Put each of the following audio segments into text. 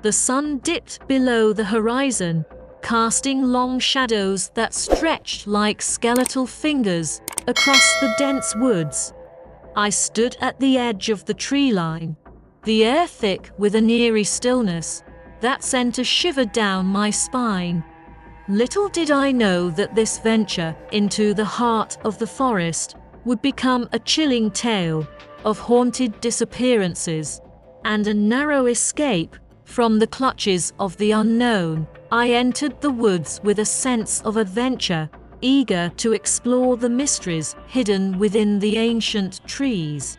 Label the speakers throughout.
Speaker 1: The sun dipped below the horizon, casting long shadows that stretched like skeletal fingers across the dense woods. I stood at the edge of the tree line, the air thick with an eerie stillness that sent a shiver down my spine. Little did I know that this venture into the heart of the forest would become a chilling tale of haunted disappearances and a narrow escape from the clutches of the unknown. I entered the woods with a sense of adventure, eager to explore the mysteries hidden within the ancient trees.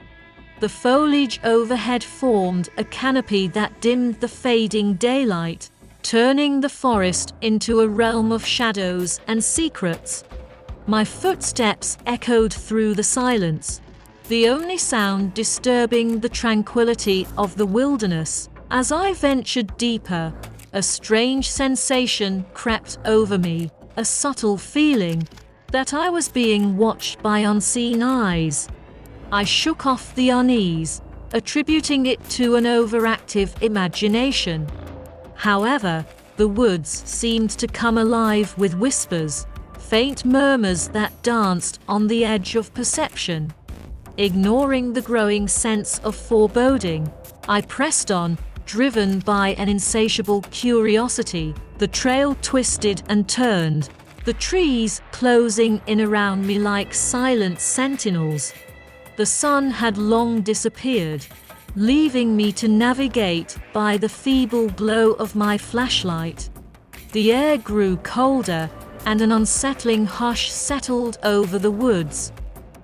Speaker 1: The foliage overhead formed a canopy that dimmed the fading daylight, turning the forest into a realm of shadows and secrets. My footsteps echoed through the silence, the only sound disturbing the tranquility of the wilderness. As I ventured deeper, a strange sensation crept over me, a subtle feeling that I was being watched by unseen eyes. I shook off the unease, attributing it to an overactive imagination. However, the woods seemed to come alive with whispers, faint murmurs that danced on the edge of perception. Ignoring the growing sense of foreboding, I pressed on, driven by an insatiable curiosity. The trail twisted and turned, the trees closing in around me like silent sentinels. The sun had long disappeared, leaving me to navigate by the feeble glow of my flashlight. The air grew colder, and an unsettling hush settled over the woods.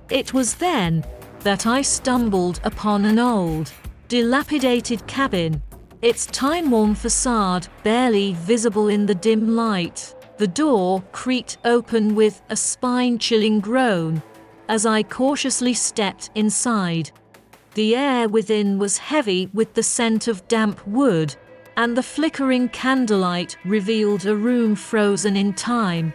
Speaker 1: It was then that I stumbled upon an old, dilapidated cabin, its time-worn facade barely visible in the dim light. The door creaked open with a spine-chilling groan as I cautiously stepped inside. The air within was heavy with the scent of damp wood, and the flickering candlelight revealed a room frozen in time.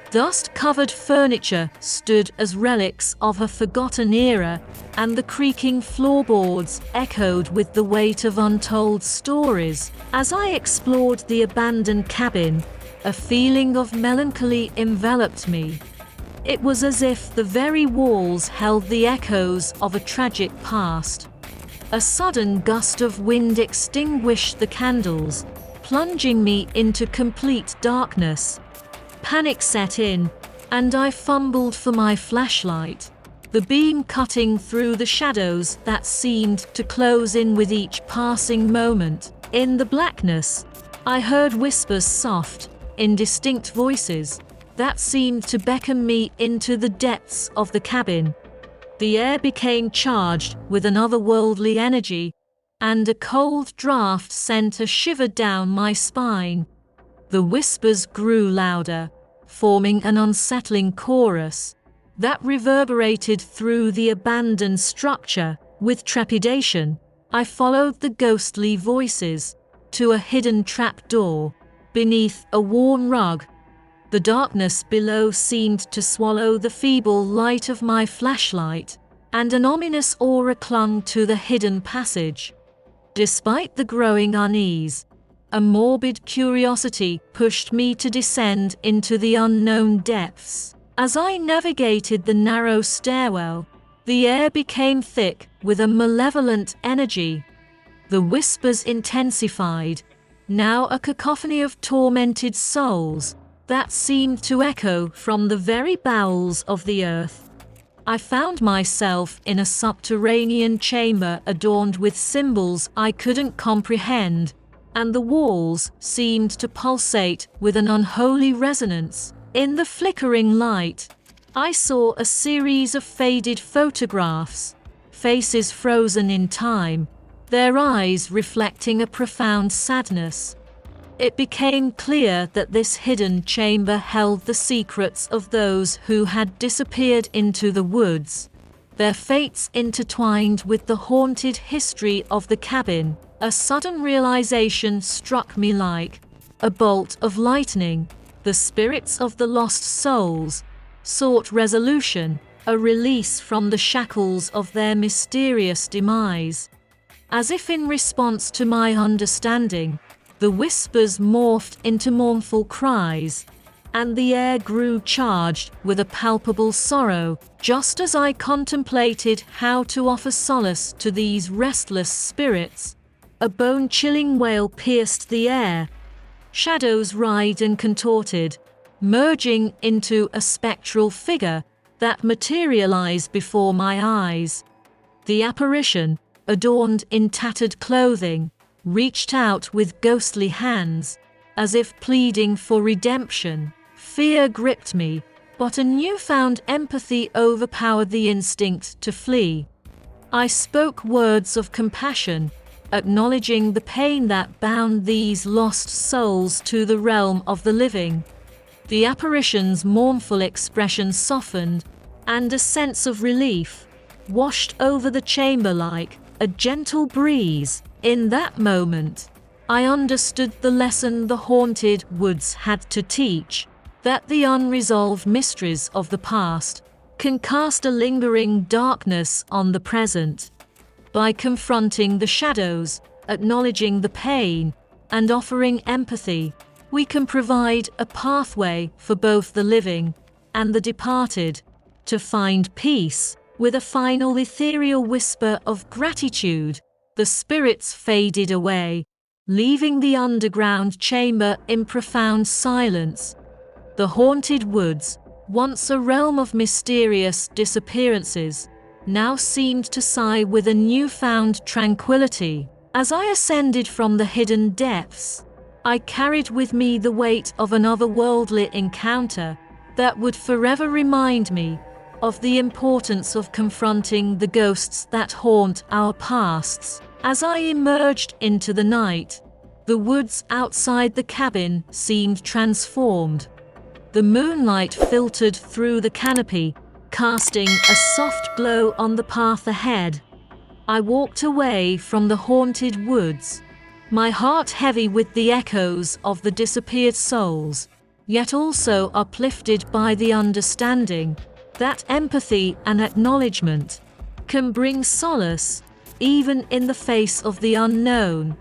Speaker 1: Dust-covered furniture stood as relics of a forgotten era, and the creaking floorboards echoed with the weight of untold stories. As I explored the abandoned cabin, a feeling of melancholy enveloped me. It was as if the very walls held the echoes of a tragic past. A sudden gust of wind extinguished the candles, plunging me into complete darkness. Panic set in, and I fumbled for my flashlight, the beam cutting through the shadows that seemed to close in with each passing moment. In the blackness, I heard whispers, soft, indistinct voices that seemed to beckon me into the depths of the cabin. The air became charged with an otherworldly energy, and a cold draft sent a shiver down my spine. The whispers grew louder, forming an unsettling chorus that reverberated through the abandoned structure. With trepidation, I followed the ghostly voices to a hidden trapdoor beneath a worn rug. The darkness below seemed to swallow the feeble light of my flashlight, and an ominous aura clung to the hidden passage. Despite the growing unease, a morbid curiosity pushed me to descend into the unknown depths. As I navigated the narrow stairwell, the air became thick with a malevolent energy. The whispers intensified, now a cacophony of tormented souls that seemed to echo from the very bowels of the earth. I found myself in a subterranean chamber adorned with symbols I couldn't comprehend, and the walls seemed to pulsate with an unholy resonance. In the flickering light, I saw a series of faded photographs, faces frozen in time, their eyes reflecting a profound sadness. It became clear that this hidden chamber held the secrets of those who had disappeared into the woods, their fates intertwined with the haunted history of the cabin. A sudden realization struck me like a bolt of lightning. The spirits of the lost souls sought resolution, a release from the shackles of their mysterious demise. As if in response to my understanding, The whispers morphed into mournful cries, and the air grew charged with a palpable sorrow, just as I contemplated how to offer solace to these restless spirits. A bone-chilling wail pierced the air. Shadows writhed and contorted, merging into a spectral figure that materialized before my eyes. The apparition, adorned in tattered clothing, reached out with ghostly hands, as if pleading for redemption. Fear gripped me, but a newfound empathy overpowered the instinct to flee. I spoke words of compassion, acknowledging the pain that bound these lost souls to the realm of the living. The apparition's mournful expression softened, and a sense of relief washed over the chamber like a gentle breeze. In that moment, I understood the lesson the haunted woods had to teach, that the unresolved mysteries of the past can cast a lingering darkness on the present. By confronting the shadows, acknowledging the pain, and offering empathy, we can provide a pathway for both the living and the departed to find peace. With a final ethereal whisper of gratitude, the spirits faded away, leaving the underground chamber in profound silence. The haunted woods, once a realm of mysterious disappearances, now seemed to sigh with a newfound tranquility. As I ascended from the hidden depths, I carried with me the weight of an otherworldly encounter that would forever remind me of the importance of confronting the ghosts that haunt our pasts. As I emerged into the night, the woods outside the cabin seemed transformed. The moonlight filtered through the canopy, casting a soft glow on the path ahead. I walked away from the haunted woods, my heart heavy with the echoes of the disappeared souls, yet also uplifted by the understanding that empathy and acknowledgement can bring solace even in the face of the unknown.